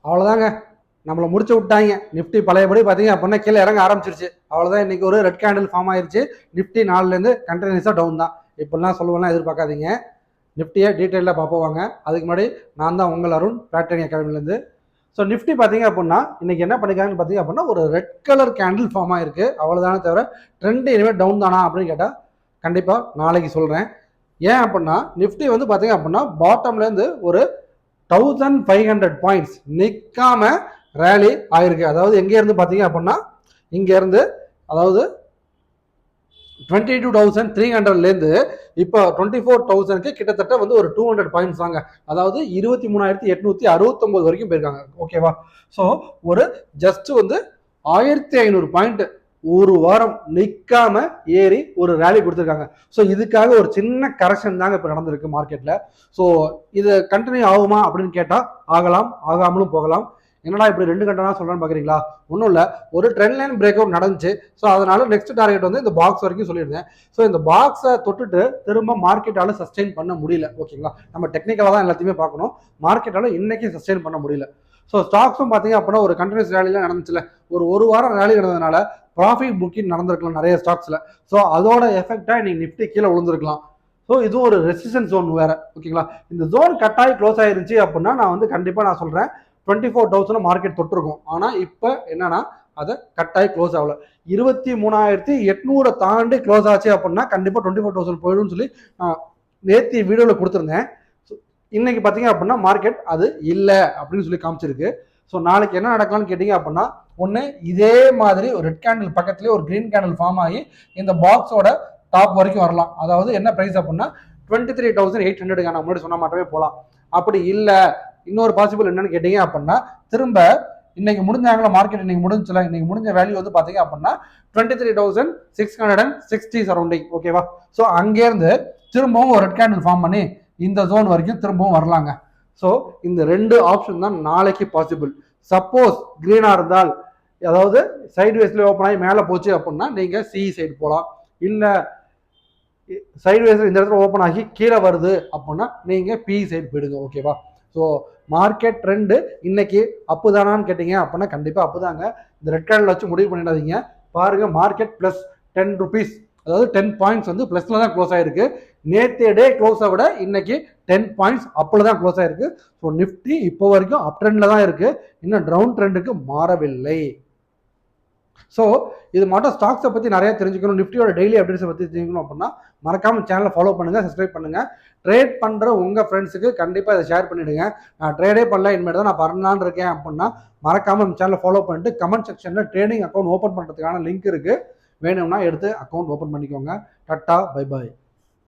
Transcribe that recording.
அவ்வளோதாங்க, நம்மளை முடிச்சு விட்டாங்க. நிஃப்டி பழையபடி பார்த்தீங்க அப்படின்னா கீழே இறங்க ஆரம்பிச்சிருச்சு. அவ்வளோதான், இன்னைக்கு ஒரு ரெட் கேண்டில் ஃபார்ம் ஆயிருச்சு. நிஃப்டி 4லேருந்து கண்டினியூஸாக டவுன் தான். இப்படிலாம் சொல்லுவேன்னா எதிர்பார்க்காதீங்க. நிஃப்டியை டீட்டெயிலாக பார்ப்போவாங்க. அதுக்கு முன்னாடி நான் தான் உங்கள் அருண், பேட்டர்ன் அகாடமிலேருந்து. ஸோ நிஃப்டி பார்த்தீங்க அப்படின்னா இன்னைக்கு என்ன பண்ணிக்காங்கன்னு பார்த்தீங்க அப்படின்னா ஒரு ரெட் கலர் கேண்டில் ஃபார்ம் ஆயிருக்கு. அவ்வளோதானே தவிர ட்ரெண்ட் இனிமேல் டவுன் தானா அப்படின்னு கேட்டால் கண்டிப்பாக நாளைக்கு சொல்கிறேன். ஏன் அப்படின்னா நிஃப்டி வந்து பார்த்தீங்க அப்படின்னா பாட்டம்லேருந்து ஒரு 1500 பாயிண்ட்ஸ் நிற்காம ரேலி ஆயிருக்கு. அதாவது எங்கேருந்து பார்த்தீங்க அப்படின்னா இங்கேருந்து, அதாவது 22,300லேருந்து இப்போ 24,000க்கு கிட்டத்தட்ட வந்து ஒரு 200 பாயிண்ட்ஸ் தாங்க. அதாவது 23,869 வரைக்கும் போயிருக்காங்க. ஓகேவா? ஸோ ஒரு ஜஸ்ட் வந்து 1500 பாயிண்ட் ஒரு வாரம் நிற்காம ஏறி ஒரு ரேலி கொடுத்துருக்காங்க. ஸோ இதுக்காக ஒரு சின்ன கரெக்ஷன் தாங்க இப்போ நடந்திருக்கு மார்க்கெட்டில். ஸோ இது கண்டினியூ ஆகுமா அப்படின்னு கேட்டால் ஆகலாம், ஆகாமலும் போகலாம். என்னடா இப்படி ரெண்டு கண்டனா சொல்றான்னு பாக்குறீங்களா? ஒன்றும் இல்லை, ஒரு ட்ரெண்ட் லைன் பிரேக் அவுட் நடந்துச்சு. ஸோ அதனால நெக்ஸ்ட் டார்கெட் வந்து இந்த பாக்ஸ் வரைக்கும் சொல்லியிருந்தேன். ஸோ இந்த பாக்ஸை தொட்டுட்டு திரும்ப மார்க்கெட்டால சஸ்டெயின் பண்ண முடியல. ஓகேங்களா? நம்ம டெக்னிக்கலாக தான் எல்லாத்தையுமே பார்க்கணும். மார்க்கெட்டால இன்னைக்கு சஸ்டெயின் பண்ண முடியல. ஸோ ஸ்டாக்ஸும் பார்த்தீங்க அப்படின்னா ஒரு கண்டினியூஸ் ரேலிலாம் நடந்துச்சுல, ஒரு வாரம் ரேலி நடந்ததுனால ப்ராஃபிட் புக்கிங் நடந்திருக்கலாம் நிறைய ஸ்டாக்ஸ்ல. ஸோ அதோட எஃபெக்டா இன்னைக்கு நிஃப்டி கீழே விழுந்திருக்கலாம். ஸோ இது ஒரு ரெசிஸ்டன்ஸ் ஜோன் வேற. ஓகேங்களா? இந்த ஜோன் கட்டாயி க்ளோஸ் ஆயிருச்சு அப்படின்னா நான் வந்து கண்டிப்பா நான் சொல்றேன் 24,000 மார்க்கெட் தொட்டிருக்கும். ஆனா இப்ப என்னன்னா அதை கட்டாயி க்ளோஸ் ஆகல. 23,800 தாண்டி க்ளோஸ் ஆச்சு அப்படின்னா கண்டிப்பா 24,000 போயிடும் சொல்லி நேத்தி வீடியோல கொடுத்துருந்தேன். இன்னைக்கு பாத்தீங்க அப்படின்னா மார்க்கெட் அது இல்லை அப்படின்னு சொல்லி காமிச்சிருக்கு. ஸோ நாளைக்கு என்ன நடக்கலாம்னு கேட்டீங்க அப்படின்னா, ஒன்று இதே மாதிரி ஒரு ரெட் கேண்டில் பக்கத்துலேயே ஒரு கிரீன் கேண்டில் ஃபார்ம் ஆகி இந்த பாக்ஸோட டாப் வரைக்கும் வரலாம். அதாவது என்ன ப்ரைஸ் அப்படின்னா 23,800 நான் முன்னாடி சொன்ன மாட்டவே போகலாம். அப்படி இல்லை, இன்னொரு பாசிபிள் என்னன்னு கேட்டீங்க அப்படின்னா திரும்ப இன்னைக்கு முடிஞ்சாங்களா மார்க்கெட், இன்னைக்கு முடிஞ்சுல, இன்னைக்கு முடிஞ்ச வேல்யூ வந்து பாத்தீங்க அப்படின்னா 23,660 சரௌண்டிங். ஓகேவா? ஸோ அங்கேருந்து திரும்பவும் ஒரு ரெட் கேண்டில் ஃபார்ம் பண்ணி இந்த ஜோன் வரைக்கும் திரும்பவும் வரலாங்க. ஸோ இந்த ரெண்டு ஆப்ஷன் தான் நாளைக்கு பாசிபிள். சப்போஸ் கிரீனா இருந்தால், அதாவது சைட்வேஸ்ல ஓப்பன் ஆகி மேலே போச்சு அப்படின்னா நீங்க சி சைடு போகலாம். இல்லை சைட்வேஸ்ல இந்த இடத்துல ஓப்பன் ஆகி கீழே வருது அப்படின்னா நீங்க பி சைடு போயிடுங்க. ஓகேவா? ஸோ மார்க்கெட் ட்ரெண்டு இன்னைக்கு அப்பு தானான்னு கேட்டீங்க அப்படின்னா கண்டிப்பா அப்புதாங்க. இந்த ரெட் கேண்டில் வச்சு முடிவு பண்ணிடாதீங்க. பாருங்க, மார்க்கெட் பிளஸ் 10 rupees, அதாவது 10 பாயிண்ட்ஸ் வந்து பிளஸ்ல தான் க்ளோஸ் ஆயிருக்கு. நேற்றைய டே க்ளோஸை விட இன்னைக்கு 10 பாயிண்ட்ஸ் அப்பில் தான் க்ளோஸ் ஆயிருக்கு. ஸோ நிஃப்டி இப்போ வரைக்கும் அப் ட்ரெண்ட்ல தான் இருக்கு, இன்னும் டவுன் ட்ரெண்டுக்கு மாறவில்லை. ஸோ இது மட்டும் ஸ்டாக்ஸை பற்றி நிறைய தெரிஞ்சுக்கணும், நிஃப்டியோட டெய்லி அப்டேட்ஸை பற்றி தெரிஞ்சுக்கணும் அப்படின்னா மறக்காம சேனலை ஃபாலோ பண்ணுங்க, சப்ஸ்கிரைப் பண்ணுங்க. ட்ரேட் பண்ணுற உங்கள் ஃப்ரெண்ட்ஸுக்கு கண்டிப்பாக இதை ஷேர் பண்ணிவிடுங்க. நான் ட்ரேடே பண்ணல, இனிமேல் தான் நான் பண்ணலான்னு இருக்கேன் அப்படின்னா மறக்காமல் நம்ம சேனலை ஃபாலோ பண்ணிட்டு கமெண்ட் செக்ஷனில் ட்ரேடிங் அக்கௌண்ட் ஓப்பன் பண்ணுறதுக்கான லிங்க் இருக்குது. வேணும்னா எடுத்து அக்கௌண்ட் ஓப்பன் பண்ணிக்கோங்க. Tata, bye bye.